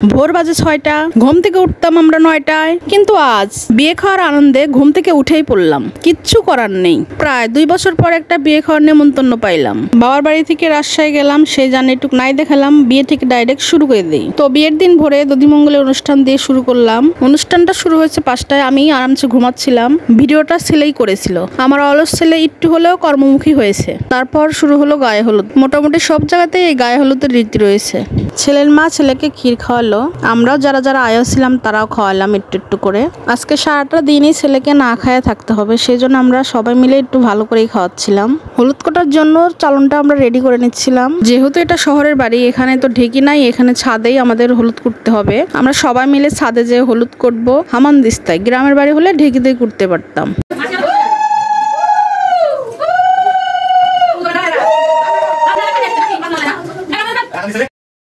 ভোর বাজে ৬টা, ঘুম থেকে উঠতাম আমরা ৯টায়, কিন্তু আজ বিয়ে খাওয়ার আনন্দে ঘুম থেকে উঠেই পড়লাম। কিচ্ছু করার নেই। প্রায় ২ বছর পর একটা বিয়ে খাওয়ার নেমন্তন্ন পাইলাম। বাবার বাড়ি থেকে রাজশাহী গেলাম, সেই জার্নিটুক নাই দেখালাম, বিয়ে থেকে ডাইরেক্ট শুরু করে দিই। তো বিয়ের দিন ভোরে দধিমঙ্গলের অনুষ্ঠান দিয়ে শুরু করলাম। অনুষ্ঠানটা শুরু হয়েছে ৫টায়, আমি আরামসে ঘুমাচ্ছিলাম। ভিডিওটা ছেলেই করেছিল। আমার অলস ছেলে একটু হলেও কর্মমুখী হয়েছে। তারপর শুরু হলো গায়ে হলুদ। মোটামুটি সব জায়গাতেই এই গায়ে হলুদের রীতি রয়েছে। ছেলের মা ছেলেকে ক্ষীর খাওয়ালো, আমরাও যারা যারা আয়া ছিলাম তারাও খাওয়ালাম একটু একটু করে। আজকে সারাটা দিনই ছেলেকে না খায়া থাকতে হবে, সেই জন্য আমরা সবাই মিলে একটু ভালো করেই খাওয়াচ্ছিলাম। হলুদ কোটার জন্য চালনটা আমরা রেডি করে নিচ্ছিলাম। যেহেতু এটা শহরের বাড়ি, এখানে তো ঢেকি নাই, এখানে ছাদেই আমাদের হলুদ করতে হবে। আমরা সবাই মিলে ছাদে যেয়ে হলুদ করবো। হামানদিস্তায় গ্রামের বাড়ি হলে ঢেকিতেই করতে পারতাম।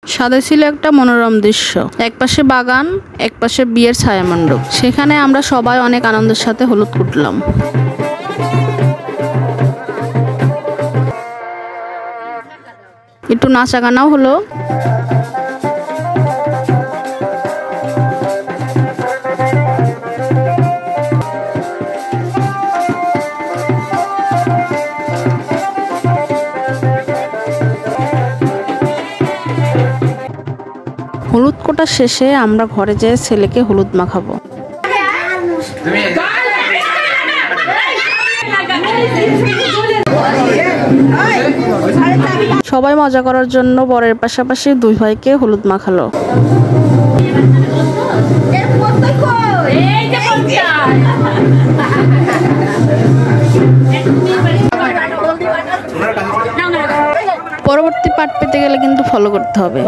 সাদে ছিল একটা মনোরম দৃশ্য, একপাশে বাগান, একপাশে বিয়ের ছায়ামণ্ডপ। সেখানে আমরা সবাই অনেক আনন্দের সাথে হলুদ কুটলাম। একটু নাচা গানাও হলো। হলুদ কোটা শেষে আমরা ঘরে যেয়ে ছেলেকে হলুদ মাখাবো। সবাই মজা করার জন্য বরের পাশাপাশি দুই ভাইকে হলুদ মাখালো। পরবর্তী পার্ট পেতে গেলে কিন্তু ফলো করতে হবে।